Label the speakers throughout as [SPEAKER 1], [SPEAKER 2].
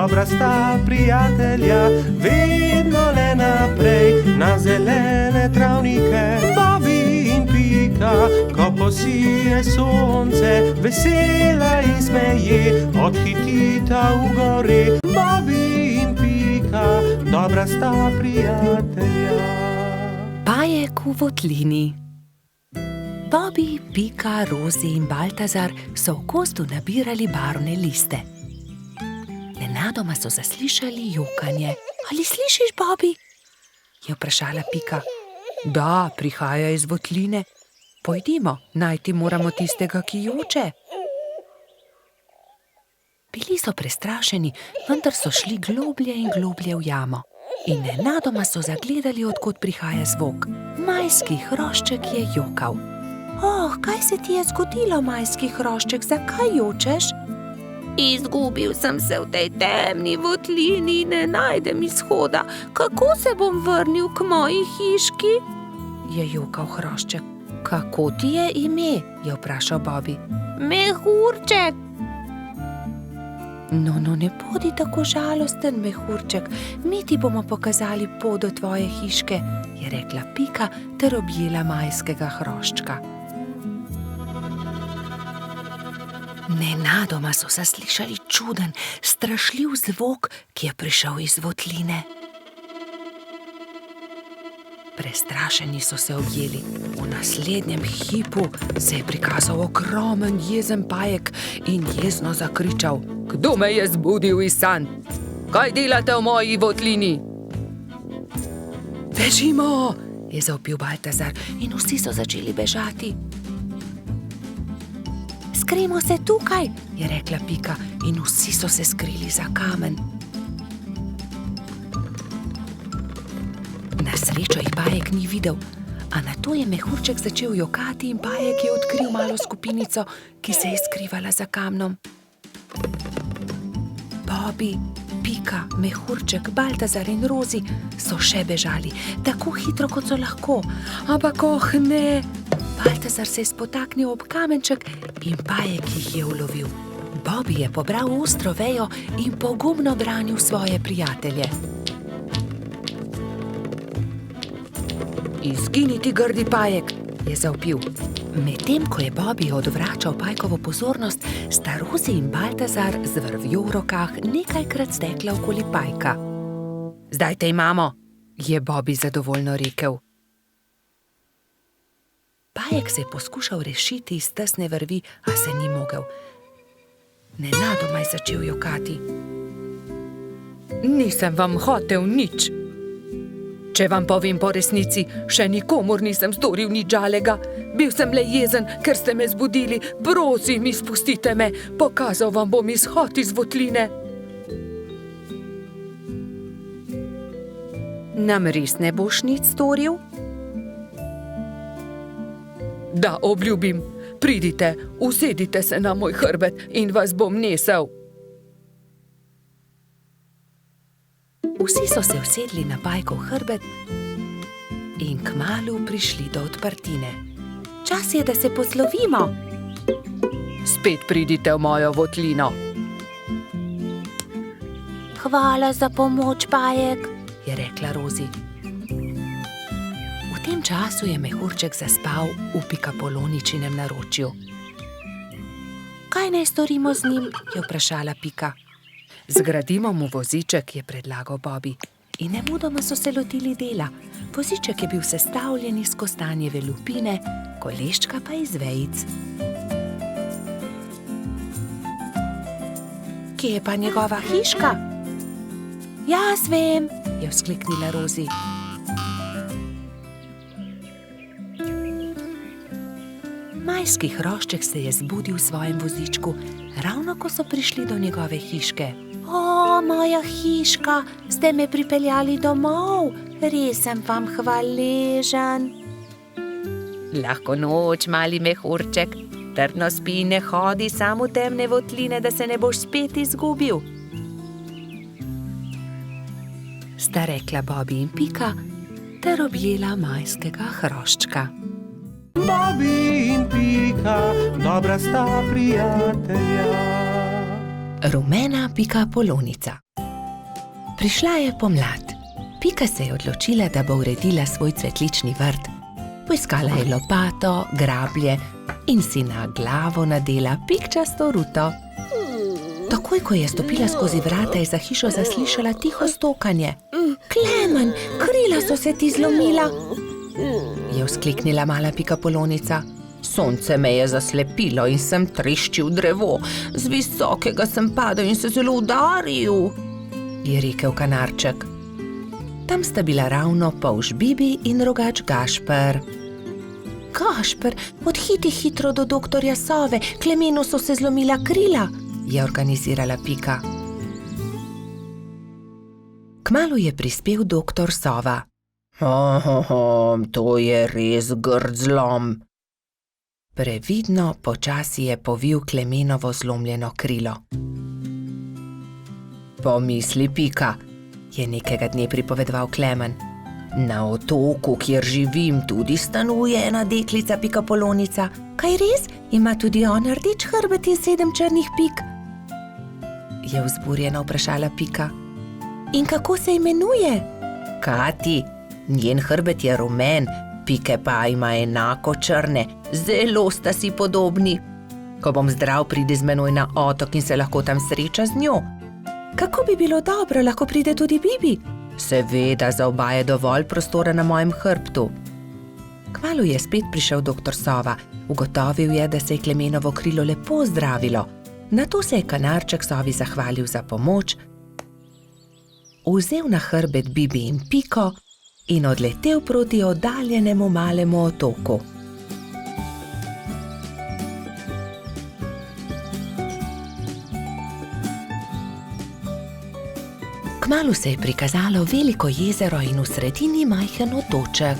[SPEAKER 1] dobra sta prijatelja, vedno le naprej na zelene travnike. Bobby in Pika, ko posije sonce, vesela in smeje, odhitita v gori. Bobby in Pika, dobra sta prijatelja.
[SPEAKER 2] Pajek v votlini. Bobby, Pika, Rozi in Baltazar so v gozdu nabirali barvne liste. Nenadoma so zaslišali jokanje. Ali slišiš, Bobby? Je vprašala Pika. Da, prihaja iz votline. Pojdimo, najti moramo tistega, ki joče. Bili so prestrašeni, vendar so šli globlje in globlje v jamo. In nenadoma so zagledali, od kod prihaja zvok. Majski hrošček je jokal. Oh, kaj se ti je zgodilo, majski hrošček, zakaj jočeš? Izgubil sem se v tej temni votlini, ne najdem izhoda. Kako se bom vrnil k moji hiški? Je jokal hrošček. Kako ti je ime? Je vprašal Bobby. Mehurček. No, ne bodi tako žalosten, mehurček. Mi ti bomo pokazali pot do tvoje hiške, je rekla Pika ter objela majskega hroščka. Nenadoma so zaslišali čuden, strašljiv zvok, ki je prišel iz votline. Prestrašeni so se objeli. V naslednjem hipu se je prikazal ogromen jezen pajek in jezno zakričal: Kdo me je zbudil iz sanj? Kaj delate v moji votlini? Bežimo, je zavpil Baltazar in vsi so začeli bežati. Skrimo se tukaj, je rekla Pika in vsi so se skrili za kamen. Na srečo jih pajek ni videl, a nato je mehurček začel jokati in pajek je odkril malo skupinico, ki se je skrivala za kamnom. Bobby, Pika, mehurček, Baltazar in Rozi so še bežali, tako hitro, kot so lahko. Ampak ne! Baltazar se je spotaknil ob kamenček in pajek jih je ulovil. Bobby je pobral ostro vejo in pogumno branil svoje prijatelje. Izgini ti, grdi pajek, je zavpil. Medtem ko je Bobby odvračal pajkovo pozornost, sta Rozi in Baltazar z vrvjo v rokah nekajkrat stekla okoli pajka. Zdaj te imamo, je Bobby zadovoljno rekel. Pajek se je poskušal rešiti iz tesne vrvi, a se ni mogel. Nenadoma je začel jokati. Nisem vam hotel nič. Če vam povem po resnici, še nikomur nisem storil nič žalega. Bil sem le jezen, ker ste me zbudili. Prosim, izpustite me, pokazal vam bom izhod iz votline. Nam res ne boš nič storil? Da, obljubim. Pridite, usedite se na moj hrbet in vas bom nesel. Vsi so se usedli na pajkov hrbet in kmalu prišli do odprtine. Čas je, da se poslovimo. Spet pridite v mojo votlino. Hvala za pomoč, pajek, je rekla Rozi. V tem času je mehurček zaspal v Pikapoloničinem naročju. Kaj naj storimo z njim, je vprašala Pika. Zgradimo mu voziček, je predlagal Bobby. In nemudoma so se lotili dela. Voziček je bil sestavljen iz kostanjeve lupine, koleščka pa iz vejic. Kje je pa njegova hiška? Jaz vem, je vzkliknila Rozi. Majski hrošček se je zbudil v svojem vozičku, ravno ko so prišli do njegove hiške. O, moja hiška, ste me pripeljali domov, res sem vam hvaležen. Lahko noč, mali mehurček, trdno spi in ne hodi sam v temne votline, da se ne boš spet izgubil. Sta rekla Bobby in Pika ter objela majskega hroščka.
[SPEAKER 1] Bobby in Pika, dobra sta prijatelja.
[SPEAKER 2] Rumena Pikapolonica. Prišla je pomlad. Pika se je odločila, da bo uredila svoj cvetlični vrt. Poiskala je lopato, grablje in si na glavo nadela pikčasto ruto. Takoj, ko je stopila skozi vrata, je za hišo zaslišala tiho stokanje. Klemen, krila so se ti zlomila, je vzkliknila mala pikapolonica. Sonce me je zaslepilo in sem treščil drevo. Z visokega sem padel in se zelo udaril, je rekel kanarček. Tam sta bila ravno polž Bibi in rogač Gašper. Gašper, odhiti hitro do doktorja Sove, Klemenu so se zlomila krila, je organizirala Pika. Kmalu je prispel doktor Sova. To je res grd zlom. Previdno počasi je povil Klemenovo zlomljeno krilo. Pomisli, Pika, je nekega dne pripovedoval Klemen. Na otoku, kjer živim, tudi stanuje ena deklica pikapolonica. Kaj res? Ima tudi ona rdeč hrbet in 7 črnih pik? Je vzburjeno vprašala Pika. In kako se imenuje? Kati, njen hrbet je rumen, pike pa ima enako črne, zelo sta si podobni. Ko bom zdrav, pridi z menoj na otok in se lahko tam sreča z njo. Kako bi bilo dobro, lahko pride tudi Bibi? Seveda, za oba je dovolj prostora na mojem hrbtu. Kmalu je spet prišel doktor Sova. Ugotovil je, da se je Klemenovo krilo lepo zdravilo. Nato se je kanarček Sovi zahvalil za pomoč, vzel na hrbet Bibi in Piko in odletel proti oddaljenemu malemu otoku. Kmalu se je prikazalo veliko jezero in v sredini majhen otoček.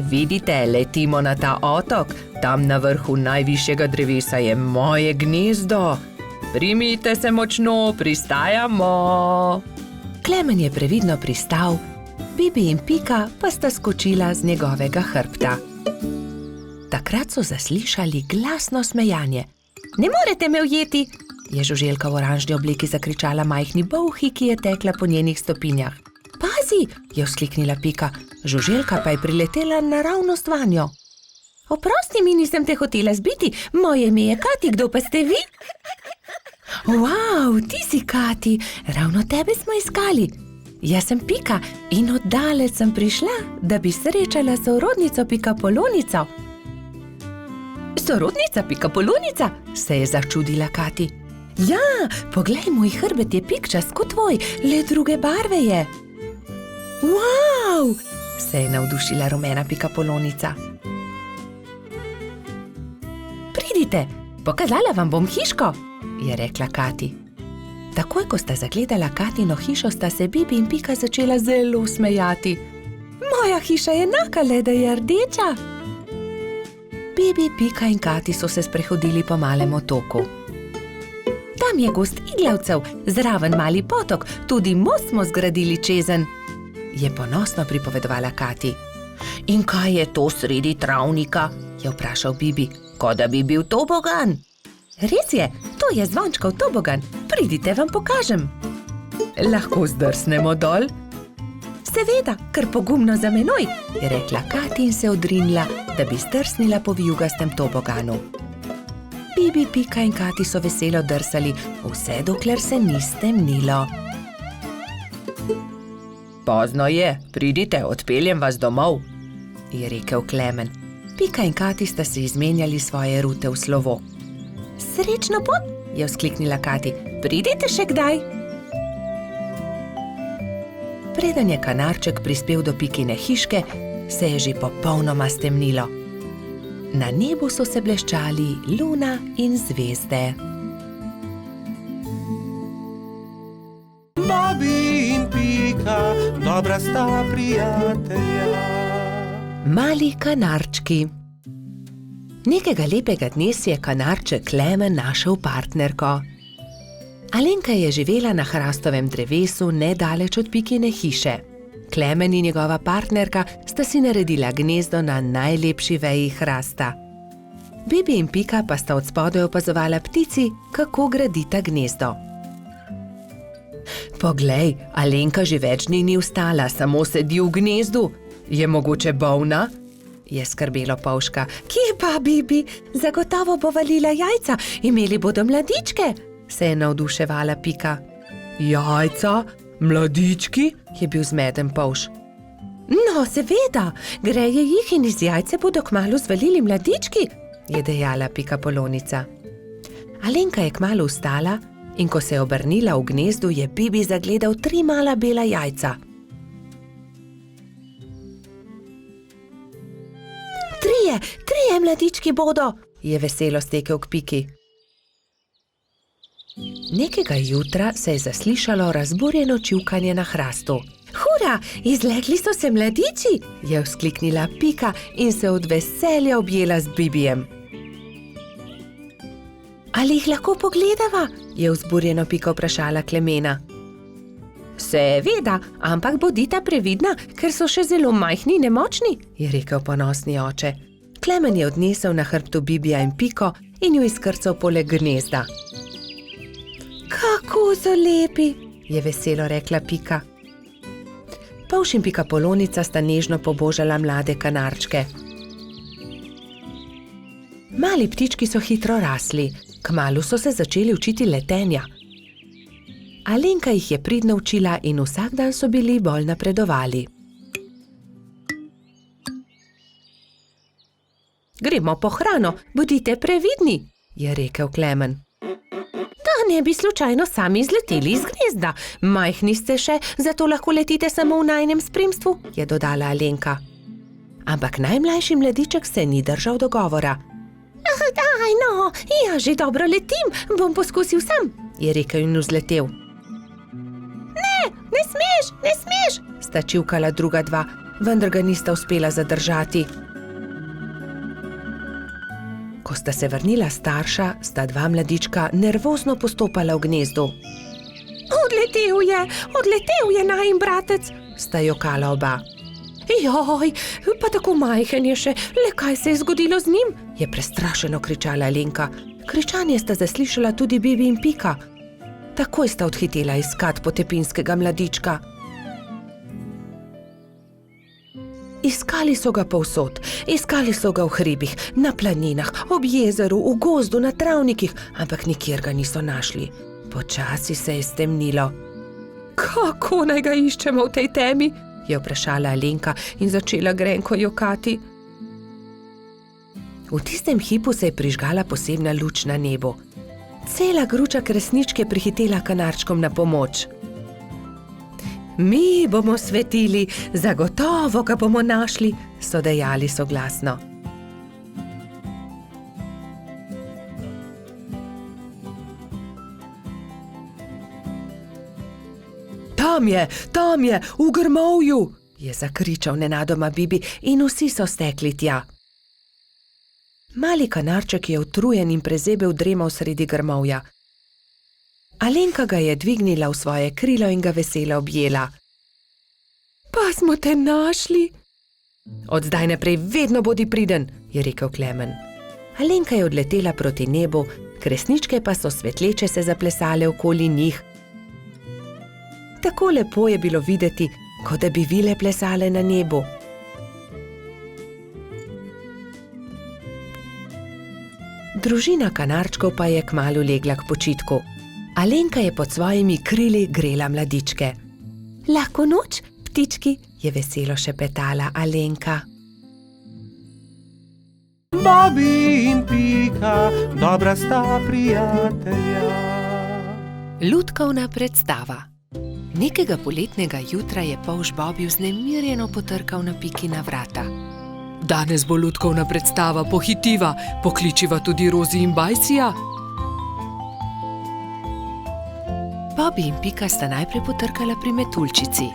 [SPEAKER 2] Vidite, letimo na ta otok, tam na vrhu najvišjega drevesa je moje gnezdo. Primite se močno, pristajamo. Klemen je previdno pristal, Bibi in Pika pa sta skočila z njegovega hrbta. Takrat so zaslišali glasno smejanje. Ne morete me ujeti, je žuželka v oranžni obleki zakričala majhni bolhi, ki je tekla po njenih stopinjah. Pazi, je vzkliknila Pika, žuželka pa je priletela naravnost vanjo. Oprosti mi, nisem te hotela zbiti, moje ime je Kati, kdo pa ste vi? Wow, ti si Kati, ravno tebe smo iskali. Jaz sem Pika in oddaleč sem prišla, da bi srečala sorodnico pikapolonico. Sorodnica pikapolonica, se je začudila Kati. Ja, poglej, moj hrbet je pikčast kot tvoj, le druge barve je. Wow, se je navdušila rumena pikapolonica. Pridite, pokazala vam bom hiško, je rekla Kati. Takoj, ko sta zagledala Katino hišo, sta se Bibi in Pika začela zelo smejati. Moja hiša je enaka, le da je rdeča. Bibi, Pika in Kati so se sprehodili po malem otoku. Tam je gost iglavcev, zraven mali potok, tudi most smo zgradili čezen, je ponosno pripovedovala Kati. In kaj je to sredi travnika? Je vprašal Bibi, kot da bi bil tobogan. Res je, to je zvončkov tobogan, pridite, vam pokažem. Lahko zdrsnemo dol? Seveda, kar pogumno za menoj, je rekla Kati in se odrinila, da bi zdrsnila po vijugastem toboganu. Bibi, Pika in Kati so veselo drsali, vse dokler se ni stemnilo. Pozno je, pridite, odpeljem vas domov, je rekel Klemen. Pika in Kati sta se izmenjali svoje rute v slovo. Srečno pot, je vzkliknila Kati, pridite še kdaj. Preden je kanarček prispel do Pikine hiške, se je že popolnoma stemnilo. Na nebu so se bleščali luna in zvezde.
[SPEAKER 1] Bobby in Pika, dobra sta prijatelja.
[SPEAKER 2] Mali kanarčki. Nekega lepega dne si je kanarček Klemen našel partnerko. Alenka je živela na hrastovem drevesu nedaleč od Pikine hiše. Klemen in njegova partnerka sta si naredila gnezdo na najlepši veji hrasta. Bibi in Pika pa sta od spodaj opazovala ptici, kako gradita gnezdo. Poglej, Alenka že več dni ni vstala, samo sedi v gnezdu. Je mogoče bolna? Je skrbelo Polžka. Kje pa, Bibi? Zagotovo bo valila jajca, imeli bodo mladičke, se je navduševala Pika. Jajca? Mladički? Je bil zmeden Polž. No, seveda, greje jih in iz jajce bodo kmalu zvalili mladički, je dejala Pika Polonica. Alenka je kmalu vstala in ko se je obrnila v gnezdu, je Bibi zagledal 3 mala bela jajca. Trije mladički bodo, je veselo stekel k Piki. Nekega jutra se je zaslišalo razburjeno čivkanje na hrastu. Hura, izlegli so se mladiči, je vzkliknila Pika in se od veselja objela z Bibijem. Ali jih lahko pogledava? Je vzburjeno Pika vprašala Klemena. Seveda, ampak bodita previdna, ker so še zelo majhni in nemočni, je rekel ponosni oče. Klemen je odnesel na hrbtu Bibija in Piko in jo izkrcal poleg gnezda. Kako so lepi, je veselo rekla Pika. Polž in Pika Polonica sta nežno pobožala mlade kanarčke. Mali ptički so hitro rasli, kmalu so se začeli učiti letenja. Alenka jih je pridno učila in vsak dan so bili bolj napredovali. Gremo po hrano, bodite previdni, je rekel Klemen. Da ne bi slučajno sami izleteli iz gnezda. Majhni ste še, zato lahko letite samo v najinem spremstvu, je dodala Alenka. Ampak najmlajši mladiček se ni držal dogovora. Daj no, ja že dobro letim, bom poskusil sam, je rekel in vzletel. Ne smeš, sta čivkala druga dva, vendar ga nista uspela zadržati. Ko sta se vrnila starša, sta 2 mladička nervozno postopala v gnezdu. Odletel je najin bratec, sta jokala oba. Joj, pa tako majhen je še, le kaj se je zgodilo z njim, je prestrašeno kričala Alenka. Kričanje sta zaslišala tudi Bibi in Pika. Takoj sta odhitela iskat potepinskega mladička. Iskali so ga povsod, iskali so ga v hribih, na planinah, ob jezeru, v gozdu, na travnikih, ampak nikjer ga niso našli. Počasi se je stemnilo. Kako naj ga iščemo v tej temi? Je vprašala Alenka in začela grenko jokati. V tistem hipu se je prižgala posebna luč na nebu. Cela gruča kresničk je prihitela kanarčkom na pomoč. Mi bomo svetili, zagotovo ga bomo našli, so dejali soglasno. Tam je, v grmovju, je zakričal nenadoma Bibi in vsi so stekli tja. Mali kanarček je utrujen in prezebel dremal sredi grmovja. Alenka ga je dvignila v svoje krilo in ga veselo objela. Pa smo te našli. Od zdaj naprej vedno bodi priden, je rekel Klemen. Alenka je odletela proti nebu, kresničke pa so svetleče se zaplesale okoli njih. Tako lepo je bilo videti, kot da bi vile plesale na nebu. Družina kanarčkov pa je kmalu legla k počitku. Alenka je pod svojimi krili grela mladičke. Lahko noč, ptički, je veselo šepetala Alenka.
[SPEAKER 1] Bobi in Pika, dobra sta prijatelja.
[SPEAKER 2] Lutkovna predstava. Nekega poletnega jutra je polž Bobi vznemirjeno potrkal na Pikina vrata. Danes bo lutkovna predstava, pohitiva, pokličiva tudi Rozi in Bajsija. Bobi in Pika sta najprej potrkala pri metuljčici.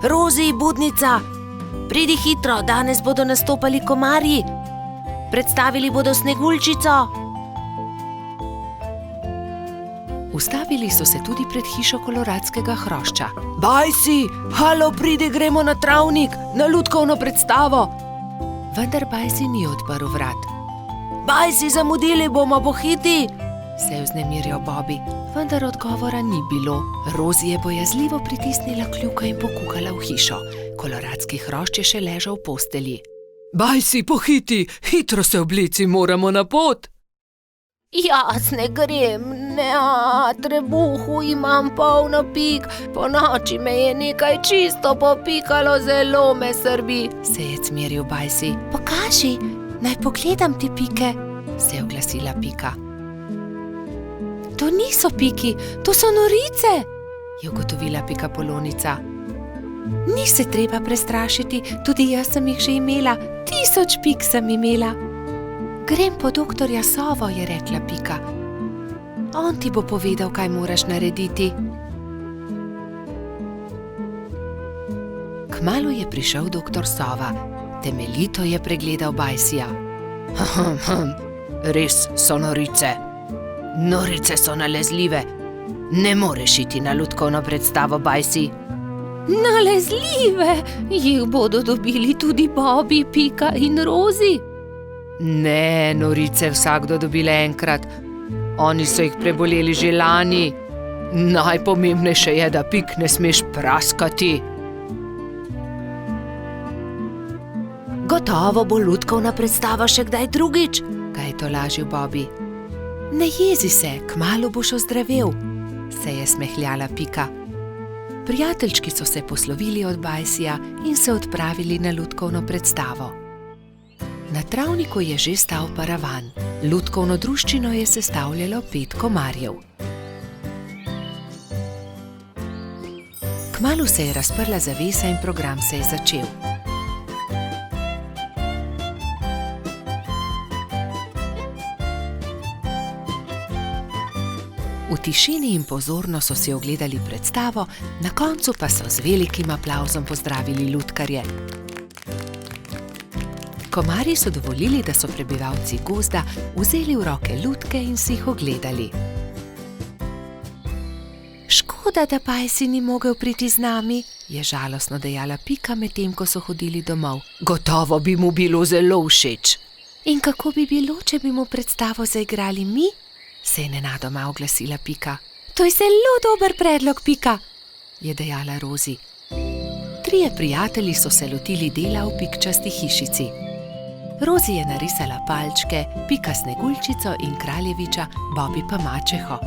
[SPEAKER 2] Rozi, budnica, pridi hitro, danes bodo nastopali komarji. Predstavili bodo Sneguljčico. Ustavili so se tudi pred hišo koloradskega hrošča. Bajsi, halo, pridi, gremo na travnik, na lutkovno predstavo. Vendar Bajsi ni odprl vrat. Bajsi, zamudili bomo, pohiti, se je vznemirjal Bobby, vendar odgovora ni bilo. Rozi je bojazljivo pritisnila kljuko in pokukala v hišo. Koloradski hrošč je še ležal v postelji.
[SPEAKER 3] Bajsi, pohiti, hitro se oblici, moramo na pot.
[SPEAKER 4] Jaz ne grem, ne, trebuhu imam polno pik, po noči me je nekaj čisto popikalo, zelo me srbi.
[SPEAKER 2] Se je cmeril Bajsi.
[SPEAKER 4] Pokaži, naj pogledam ti pike,
[SPEAKER 2] se je oglasila Pika.
[SPEAKER 4] To niso piki, to so norice,
[SPEAKER 2] je ugotovila Pikapolonica.
[SPEAKER 4] Ni se treba prestrašiti, tudi jaz sem jih že imela, 1000 pik sem imela.
[SPEAKER 2] Grem po doktorja Sovo, je rekla Pika. On ti bo povedal, kaj moraš narediti. Kmalu je prišel doktor Sova. Temeljito je pregledal Bajsija.
[SPEAKER 3] Res so norice. Norice so nalezljive. Ne moreš iti na lutkovno predstavo, Bajsi.
[SPEAKER 4] Nalezljive, jih bodo dobili tudi Bobby, Pika in Rozi.
[SPEAKER 3] Ne, norice vsakdo dobile enkrat. Oni so jih preboleli že lani. Najpomembnejše je, da pik ne smeš praskati.
[SPEAKER 4] Gotovo bo lutkovna predstava še kdaj drugič,
[SPEAKER 2] ga je tolažil Bobby. Ne jezi se, kmalu boš ozdravel, se je smehljala Pika. Prijateljčki so se poslovili od Bajsija in se odpravili na lutkovno predstavo. Na travniku je že stal paravan. Lutkovno druščino je sestavljalo 5 komarjev. Kmalu se je razprla zavesa in program se je začel. V tišini in pozorno so si ogledali predstavo, na koncu pa so z velikim aplavzom pozdravili lutkarje. Komarji so dovolili, da so prebivalci gozda vzeli v roke lutke in si jih ogledali. Škoda, da Bajsi ni mogel priti z nami, je žalostno dejala Pika, medtem ko so hodili domov.
[SPEAKER 3] Gotovo bi mu bilo zelo všeč.
[SPEAKER 2] In kako bi bilo, če bi mu predstavo zaigrali mi? Se je nenadoma oglasila Pika.
[SPEAKER 4] To je zelo dober predlog, Pika,
[SPEAKER 2] je dejala Rozi. 3 prijatelji so se lotili dela v pikčasti hišici. Rozi je narisala palčke, Pika Sneguljčico in kraljeviča, Bobby pa mačeho.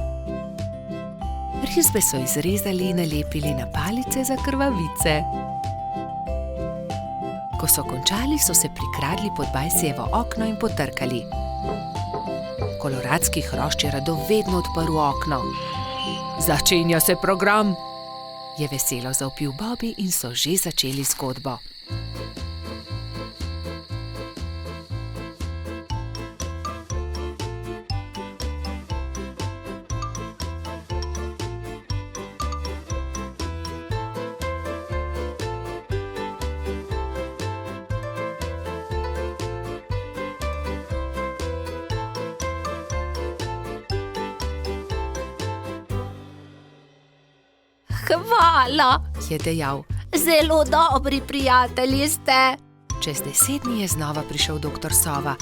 [SPEAKER 2] Risbe so izrezali in nalepili na palice za krvavice. Ko so končali, so se prikradli pod Bajsijevo okno in potrkali. Koloradski hrošč je radovedno odprl okno.
[SPEAKER 3] Začenja se program,
[SPEAKER 2] je veselo zavpil Bobby in so že začeli zgodbo.
[SPEAKER 4] Hvala,
[SPEAKER 2] je dejal.
[SPEAKER 4] Zelo dobri prijatelji ste.
[SPEAKER 2] Čez 10 dni je znova prišel doktor Sova.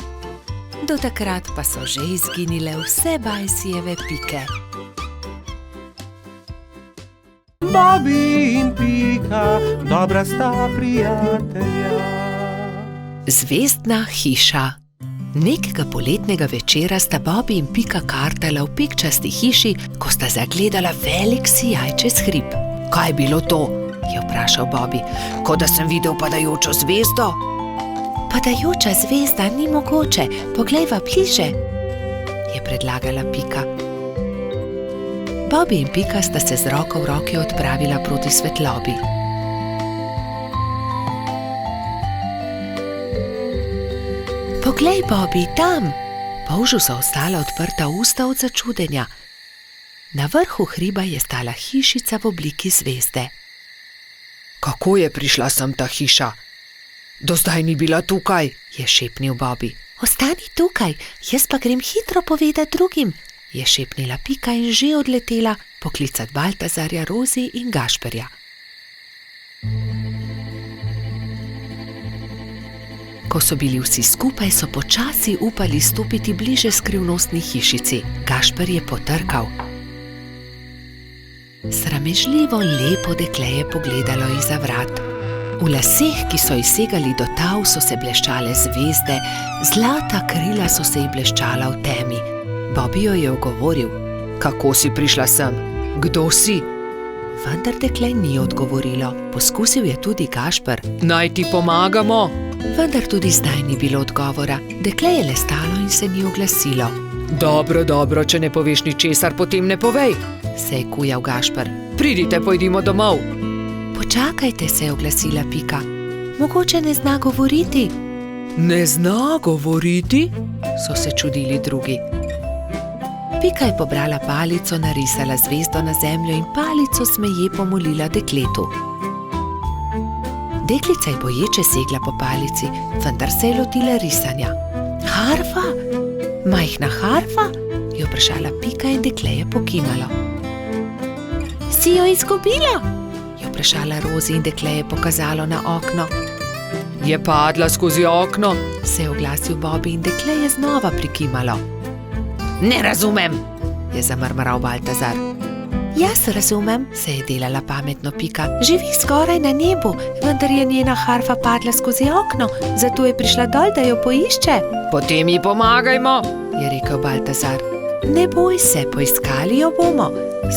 [SPEAKER 2] Do takrat pa so že izginile vse Bajsijeve pike.
[SPEAKER 1] Bobby in Pika, dobra sta prijatelja.
[SPEAKER 2] Zvezdna hiša. Nekega poletnega večera sta Bobby in Pika kartala v pikčasti hiši, ko sta zagledala velik sijaj čez hrib.
[SPEAKER 3] Kaj je bilo to?
[SPEAKER 2] Je vprašal Bobby.
[SPEAKER 3] Kot da sem videl padajočo zvezdo.
[SPEAKER 2] Padajoča zvezda ni mogoče, poglejva bliže, je predlagala Pika. Bobby in Pika sta se z roko v roki odpravila proti svetlobi. Poglej, Bobby, tam! Polžu so ostala odprta usta od začudenja. Na vrhu hriba je stala hišica v obliki zvezde.
[SPEAKER 3] Kako je prišla sem ta hiša? Do zdaj ni bila tukaj,
[SPEAKER 2] je šepnil Bobby.
[SPEAKER 4] Ostani tukaj, jaz pa grem hitro povedati drugim,
[SPEAKER 2] je šepnila Pika in že odletela poklicat Baltazarja, Rozi in Gašperja. Ko so bili vsi skupaj, so počasi upali stopiti bliže skrivnostni hišici. Gašper je potrkal. Sramežljivo lepo dekle je pogledalo izza vrat. V laseh, ki so ji segali do tav, so se bleščale zvezde, zlata krila so se ji bleščala v temi. Bobby jo je ogovoril.
[SPEAKER 3] Kako si prišla sem? Kdo si?
[SPEAKER 2] Vendar dekle ni odgovorilo. Poskusil je tudi Gašper.
[SPEAKER 3] Naj ti pomagamo?
[SPEAKER 2] Vendar tudi zdaj ni bilo odgovora. Dekle je le stalo in se ni oglasilo.
[SPEAKER 3] Dobro, če ne poveš ničesar, potem ne povej,
[SPEAKER 2] se je kujal Gašper.
[SPEAKER 3] Pridite, pojdimo domov.
[SPEAKER 2] Počakajte, se je oglasila Pika. Mogoče ne zna govoriti.
[SPEAKER 3] Ne zna govoriti?
[SPEAKER 2] So se čudili drugi. Pika je pobrala palico, narisala zvezdo na zemljo in palico smeje pomolila dekletu. Deklica je boječe segla po palici, vendar se je lotila risanja. Harfa? Majhna harfa? Je vprašala Pika in dekle je pokimalo. Si jo izgubila? Je vprašala Rozi in dekle je pokazalo na okno.
[SPEAKER 3] Je padla skozi okno?
[SPEAKER 2] Se je oglasil Bobby in dekle je znova prikimalo.
[SPEAKER 3] Ne razumem,
[SPEAKER 2] je zamrmral Baltazar. Jaz razumem, se je delala pametno Pika. Živi skoraj na nebu, vendar je njena harfa padla skozi okno, zato je prišla dol, da jo poišče.
[SPEAKER 3] Potem ji pomagajmo,
[SPEAKER 2] je rekel Baltazar. Ne boj se, poiskali jo bomo,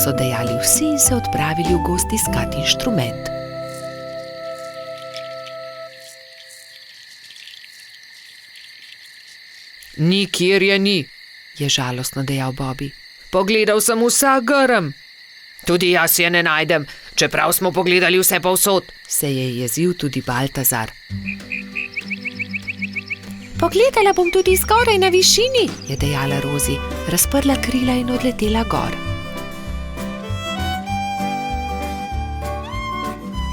[SPEAKER 2] so dejali vsi in se odpravili v gozd iskat inštrument.
[SPEAKER 3] Nikjer je ni,
[SPEAKER 2] je žalostno dejal Bobby.
[SPEAKER 3] Pogledal sem vsak grm. Tudi jaz je ne najdem, čeprav smo pogledali vse povsod,
[SPEAKER 2] se je jezil tudi Baltazar. Pogledala bom tudi skoraj na višini, je dejala Rozi, razprla krila in odletela gor.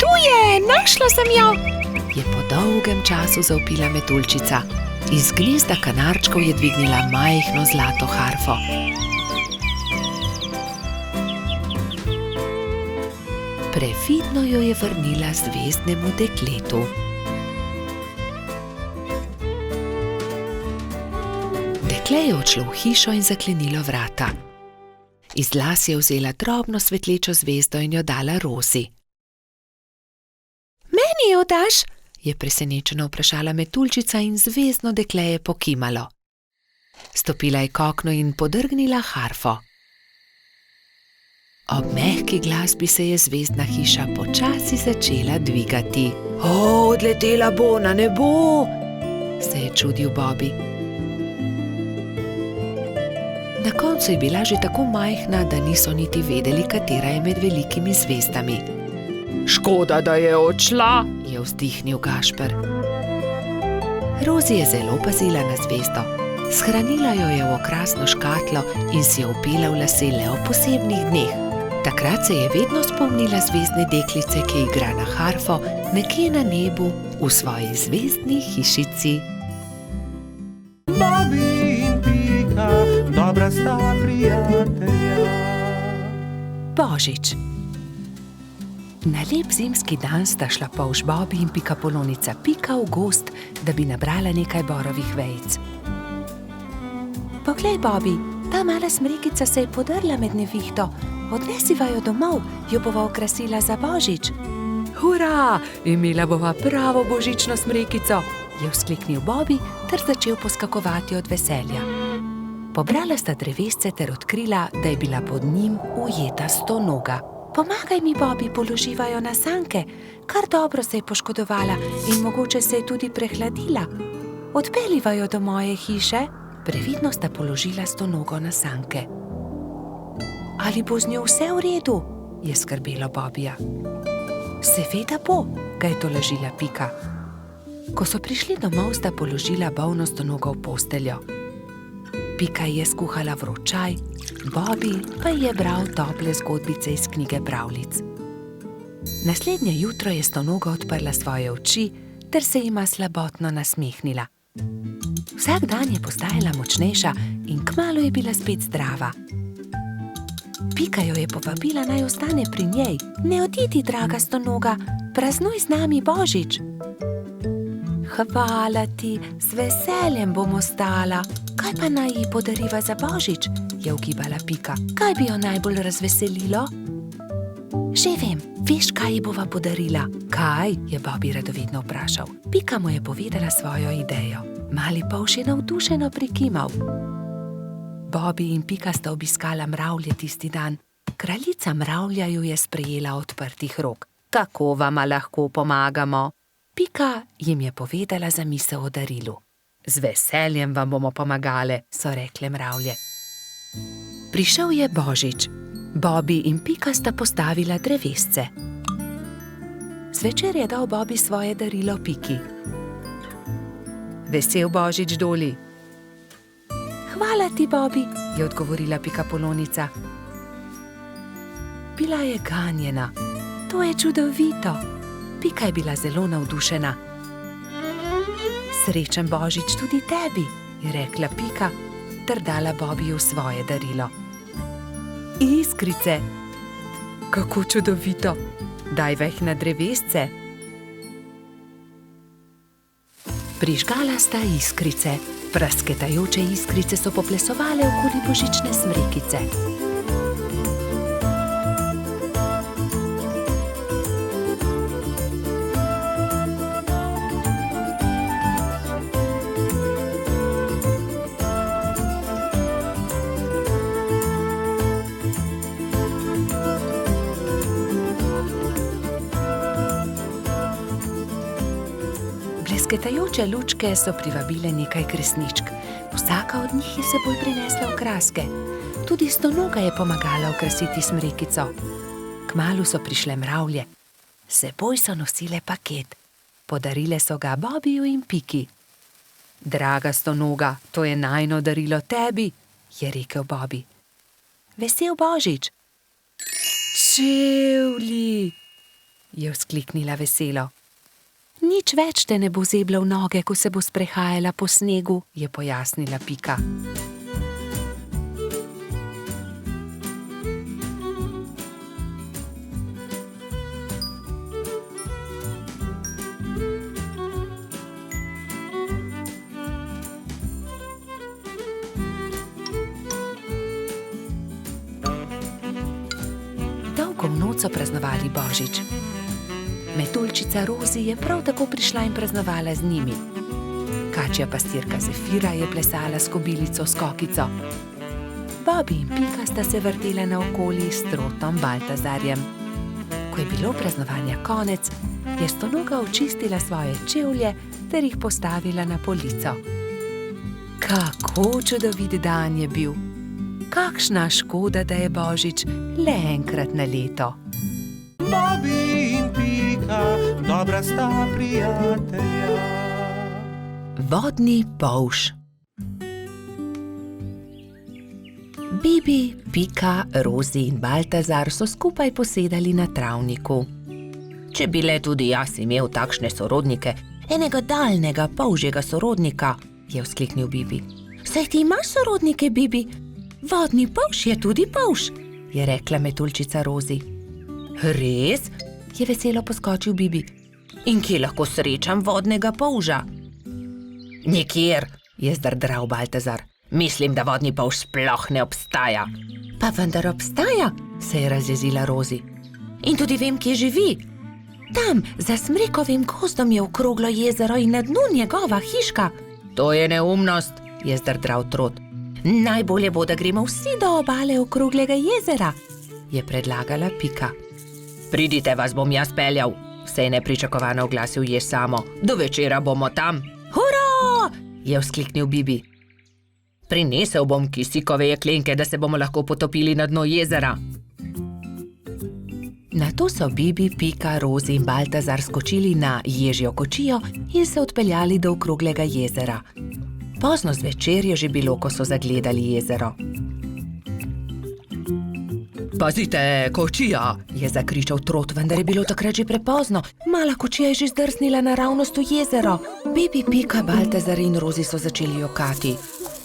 [SPEAKER 2] Tu je, našla sem jo, je po dolgem času zavpila metuljčica. Iz gnezda kanarčkov je dvignila majhno zlato harfo. Previdno jo je vrnila zvezdnemu dekletu. Dekle je odšlo v hišo in zaklenilo vrata. Iz las je vzela drobno svetlečo zvezdo in jo dala Rozi. Meni jo daš? Je presenečeno vprašala metuljčica in zvezdno dekle je pokimalo. Stopila je k oknu in podrgnila harfo. Ob mehki glasbi se je zvezdna hiša počasi začela dvigati. Odletela bo na nebo, se je čudil Bobby. Na koncu je bila že tako majhna, da niso niti vedeli, katera je med velikimi zvezdami.
[SPEAKER 3] Škoda, da je odšla,
[SPEAKER 2] je vzdihnil Gašper. Rozi je zelo pazila na zvezdo. Shranila jo je v okrasno škatlo in si jo vpela v lase le ob posebnih dneh. Takrat se je vedno spomnila zvezdne deklice, ki igra na harfo nekje na nebu v svoji zvezdni hišici.
[SPEAKER 1] Bobby in Pika, dobra sta prijatelja.
[SPEAKER 2] Božič. Na lep zimski dan sta šla polž Bobby in pikapolonica Pika v gozd, da bi nabrala nekaj borovih vejic. Poglej, Bobby, ta mala smrekica se je podrla med nevihto. Odnesiva jo domov, jo bova okrasila za Božič. Hurra, imela bova pravo božično smrekico, je vzkliknil Bobby ter začel poskakovati od veselja. Pobrala sta drevesce ter odkrila, da je bila pod njim ujeta stonoga. Pomagaj mi, Bobby, položiva jo na sanke. Kar dobro se je poškodovala in mogoče se je tudi prehladila. Odpeljiva jo do moje hiše. Previdno sta položila stonogo na sanke. Ali bo z njo vse v redu? Je skrbelo Bobbyja. Seveda bo, ga je tolažila Pika. Ko so prišli domov, sta položila bolno stonogo v posteljo. Pika je skuhala vroč čaj, Bobby pa je bral tople zgodbice iz knjige pravljic. Naslednje jutro je stonoga odprla svoje oči ter se jima slabotno nasmehnila. Vsak dan je postajala močnejša in kmalu je bila spet zdrava. Pika jo je povabila, naj ostane pri njej. Ne odidi, draga stonoga, praznuj z nami Božič. Hvala ti, z veseljem bom ostala. Kaj pa naj ji podariva za božič? Je ugibala Pika. Kaj bi jo najbolj razveselilo? Že vem, veš, kaj ji bova podarila? Kaj? Je Bobby radovedno vprašal. Pika mu je povedala svojo idejo. Mali polž je navdušeno prikimal. Bobby in Pika sta obiskala mravlje tisti dan. Kraljica mravlja ju je sprejela odprtih rok. Kako vama lahko pomagamo? Pika jim je povedala zamisel o darilu. Z veseljem vam bomo pomagale, so rekle mravlje. Prišel je božič. Bobby in Pika sta postavila drevesce. Zvečer je dal Bobby svoje darilo Piki. Vesel božič, Doli. Hvala ti, Bobby, je odgovorila Pikapolonica. Bila je ganjena. To je čudovito. Pika je bila zelo navdušena. Srečen božič tudi tebi, je rekla Pika, ter dala Bobbyju svoje darilo. Iskrice. Kako čudovito. Dajva jih na drevesce. Prižgala sta iskrice. Prasketajoče iskrice so poplesovale okoli božične smrekice. Blesketajoče lučke so privabile nekaj kresničk. Vsaka od njih je s seboj prinesla okraske. Tudi Stonoga je pomagala okrasiti smrekico. Kmalu so prišle mravlje. S seboj so nosile paket. Podarile so ga Bobbyju in Piki. Draga Stonoga, to je najino darilo tebi, je rekel Bobby. Vesel božič. Čevlji, je vzkliknila veselo. Nič več te ne bo zeblo v noge, ko se bo sprehajala po snegu, je pojasnila Pika. Dolgo noč so praznovali božič. Metuljčica Rozi je prav tako prišla in praznovala z njimi. Kačja pastirka Zefira je plesala s kobilico Skokico. Bobby in Pika sta se vrtela naokoli s trotom Baltazarjem. Ko je bilo praznovanja konec, je Stonoga očistila svoje čevlje ter jih postavila na polico. Kako čudovit dan je bil! Kakšna škoda, da je božič le enkrat na leto.
[SPEAKER 1] Bobby in Pika, dobra sta prijatelja.
[SPEAKER 2] Vodni polž. Bibi, Pika, Rozi in Baltazar so skupaj posedali na travniku. Če bi le tudi jaz imel takšne sorodnike, enega daljnega polžjega sorodnika, je vzkliknil Bibi. Saj ti imaš sorodnike, Bibi? Vodni polž je tudi polž, je rekla metuljčica Rozi. Res? Je veselo poskočil Bibi. In kje lahko srečam vodnega polža? Nikjer, je zdrdral Baltazar. Mislim, da vodni polž sploh ne obstaja. Pa vendar obstaja, se je razjezila Rozi. In tudi vem, kje živi. Tam, za smrekovim gozdom je okroglo jezero in na dnu njegova hiška. To je neumnost, je zdrdral Trot. Najbolje bo, da gremo vsi do obale okroglega jezera, je predlagala Pika. Pridite, vas bom jaz peljal, se je nepričakovano oglasil Jež Samo. Do večera bomo tam. Hurra! Je vzkliknil Bibi. Prinesel bom kisikove jeklenke, da se bomo lahko potopili na dno jezera. Nato so Bibi, Pika, Rozi in Baltazar skočili na ježjo kočijo in se odpeljali do okroglega jezera. Pozno zvečer je že bilo, ko so zagledali jezero. Pazite, kočija, je zakričal Trot, vendar je bilo takrat že prepozno. Mala kočija je že zdrsnila naravnost v jezero. Bibi, Pika, Baltazar in Rozi so začeli jokati.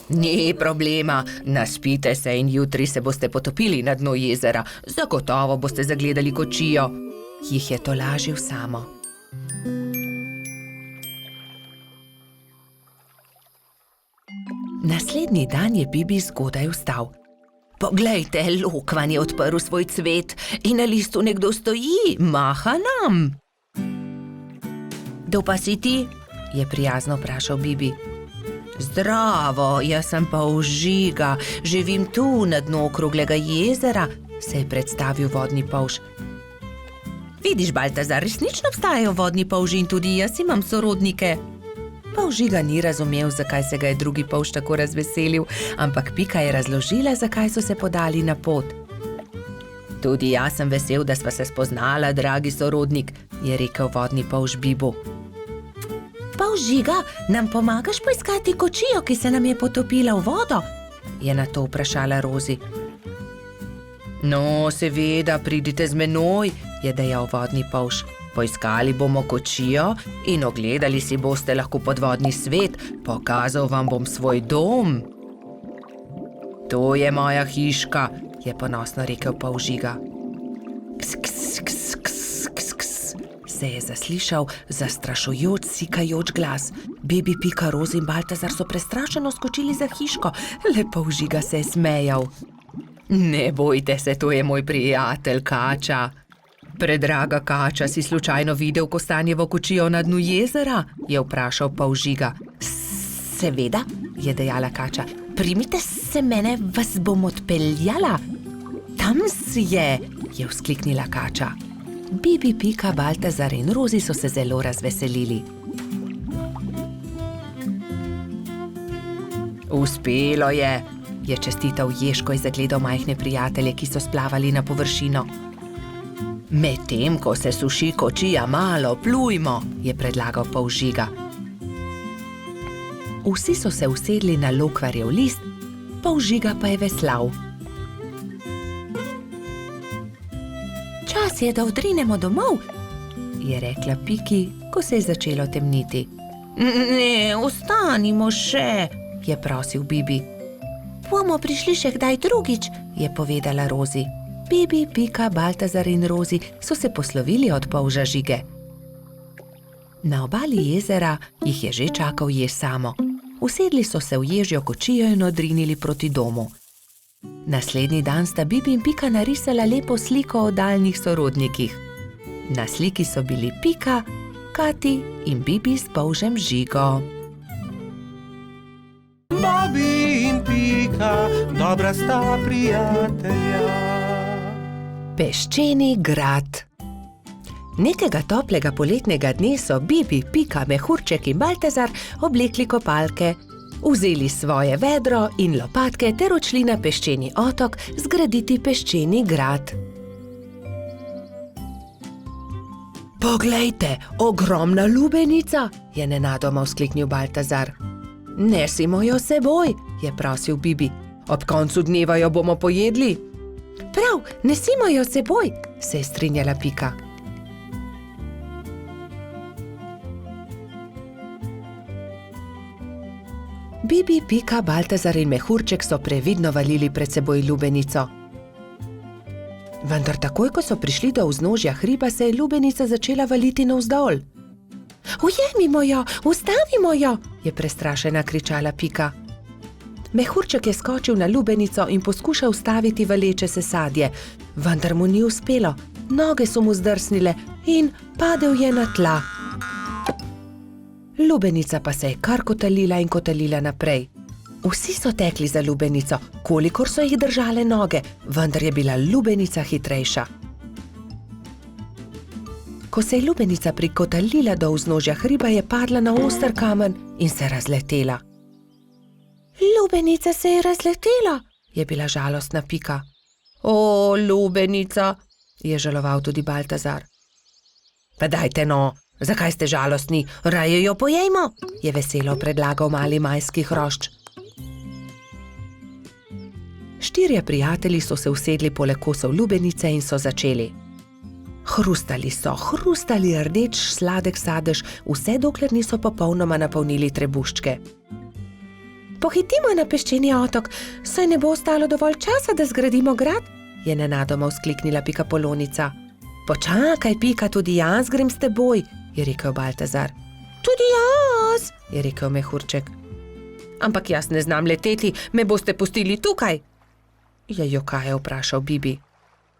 [SPEAKER 2] Ni problema, naspite se in jutri se boste potopili na dno jezera. Zagotovo boste zagledali kočijo, jih je tolažil Samo. Naslednji dan je Bibi zgodaj vstal. Poglejte, lokvan je odprl svoj cvet in na listu nekdo stoji, maha nam. Kdo pa si ti? Je prijazno vprašal Bibi. Zdravo, jaz sem Polžiga, živim tu na dnu okroglega jezera, se je predstavil vodni polž. Vidiš, Baltazar, resnično obstajajo vodni polži in tudi jaz imam sorodnike. Polžiga ni razumel, zakaj se ga je drugi polž tako razveselil, ampak Pika je razložila, zakaj so se podali na pot. Tudi jaz sem vesel, da sva se spoznala, dragi sorodnik, je rekel vodni polž Bibu. Polžiga, nam pomagaš poiskati kočijo, ki se nam je potopila v vodo? Je na to vprašala Rozi. No, seveda, pridite z menoj, je dejal vodni polž. Poiskali bomo kočijo in ogledali si boste lahko podvodni svet, pokazal vam bom svoj dom. To je moja hiška, je ponosno rekel Polžiga. Ks, ks, ks, ks, ks, ks, se je zaslišal zastrašujoč, sikajoč glas. Bibi, Pika, Rozi in Baltazar so prestrašeno skočili za hiško, le Polžiga se je smejal. Ne bojte se, to je moj prijatelj Kača. Predraga Kača, si slučajno videl kostanjevo kočijo na dnu jezera? Je vprašal Polžiga. Seveda, je dejala Kača. Primite se mene, vas bom odpeljala. Tam je vzkliknila Kača. Bibi, Pika, Baltazar in Rozi so se zelo razveselili. Uspelo je čestital Ježko in zagledal majhne prijatelje, ki so splavali na površino. Medtem, ko se suši kočija, malo plujmo, je predlagal Polžiga. Vsi so se usedli na lokvarjev list, Polžiga pa je veslal. Čas je, da odrinemo domov, je rekla Piki, ko se je začelo temniti. Ne, ostanimo še, je prosil Bibi. Bomo prišli še kdaj drugič, je povedala Rozi. Bibi, Pika, Baltazar in Rozi so se poslovili od polža Žige. Na obali jezera jih je že čakal jež Samo. Usedli so se v ježjo kočijo in odrinili proti domu. Naslednji dan sta Bibi in Pika narisala lepo sliko o daljnih sorodnikih. Na sliki so bili Pika, Kati in Bibi s polžem Žigo.
[SPEAKER 1] Bobi in Pika, dobra sta prijatelja.
[SPEAKER 2] Peščeni grad. Nekega toplega poletnega dne so Bibi, Pika, Mehurček in Baltazar oblekli kopalke, vzeli svoje vedro in lopatke ter odšli na peščeni otok zgraditi peščeni grad. Poglejte, ogromna lubenica, je nenadoma vzkliknil Baltazar. Nesimo jo seboj, je prosil Bibi. Ob koncu dneva jo bomo pojedli. Prav, nesimo jo seboj, se je strinjala Pika. Bibi, Pika, Baltazar in Mehurček so previdno valili pred seboj lubenico. Vendar takoj, ko so prišli do vznožja hriba, se je lubenica začela valiti navzdol. Ujemimo jo, ustavimo jo, je prestrašena kričala Pika. Mehurček je skočil na lubenico in poskušal ustaviti valeče se sadje, vendar mu ni uspelo. Noge so mu zdrsnile in padel je na tla. Lubenica pa se je kar kotalila in kotalila naprej. Vsi so tekli za lubenico, kolikor so jih držale noge, vendar je bila lubenica hitrejša. Ko se je lubenica prikotalila do vznožja hriba, je padla na oster kamen in se razletela. Lubenica se je razletela, je bila žalostna Pika. O, lubenica, je žaloval tudi Baltazar. Pa dajte no, zakaj ste žalostni, raje jo pojejmo, je veselo predlagal mali majski hrošč. Štirje prijatelji so se usedli poleg kosov lubenice in so začeli. Hrustali rdeč sladek sadež, vse dokler niso popolnoma napolnili trebuščke. Pohitimo na peščeni otok, saj ne bo ostalo dovolj časa, da zgradimo grad, je nenadoma vzkliknila Pikapolonica. Počakaj, Pika, tudi jaz grem s teboj, je rekel Baltazar. Tudi jaz, je rekel Mehurček. Ampak jaz ne znam leteti, me boste pustili tukaj? Je jokaje vprašal Bibi.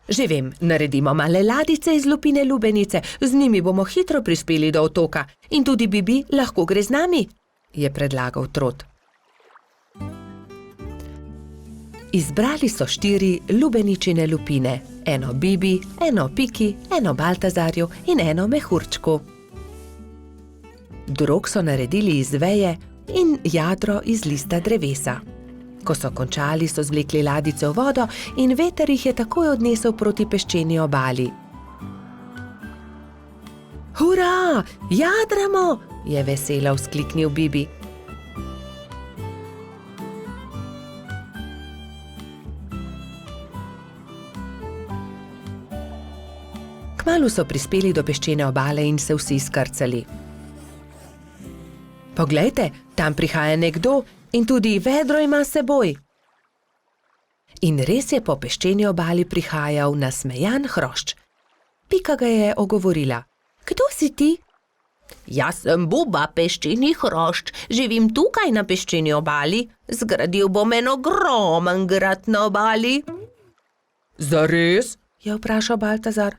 [SPEAKER 2] Že vem, naredimo male ladice iz lupine lubenice, z njimi bomo hitro prispeli do otoka in tudi Bibi lahko gre z nami, je predlagal Trot. Izbrali so 4 lubeničine lupine, eno Bibi, eno Piki, eno Baltazarju in eno Mehurčku. Drog so naredili iz veje in jadro iz lista drevesa. Ko so končali, so zvlekli ladice v vodo in veter jih je takoj odnesel proti peščeni obali. Hura, jadramo, je veselo vzkliknil Bibi. Kmalu so prispeli do peščene obale in se vsi skrcali. Poglejte, tam prihaja nekdo in tudi vedro ima s seboj. In res je po peščeni obali prihajal nasmejan hrošč. Pika ga je ogovorila. Kdo si ti? Jaz sem Buba, peščeni hrošč. Živim tukaj na peščeni obali. Zgradil bom en ogromen grad na obali. Zares? Je vprašal Baltazar.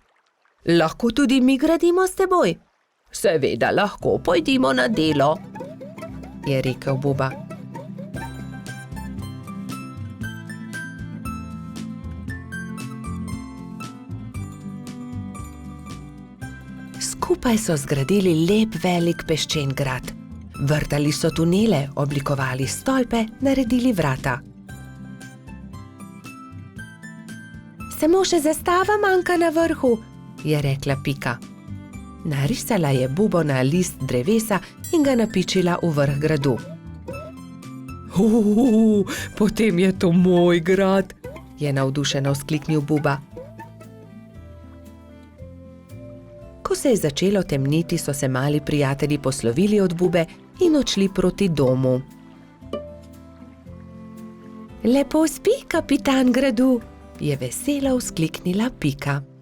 [SPEAKER 2] Lahko tudi mi gradimo s teboj? Seveda lahko, pojdimo na delo, je rekel Buba. Skupaj so zgradili lep velik peščen grad. Vrtali so tunele, oblikovali stolpe, naredili vrata. Samo še zastava manjka na vrhu, je rekla Pika. Narisala je bubo na list drevesa in ga napičila v vrh gradu. Potem je to moj grad, je navdušeno vzkliknil Buba. Ko se je začelo temniti, so se mali prijatelji poslovili od Bube in odšli proti domu. Lepo spi, kapitan gradu, je veselo vzkliknila Pika.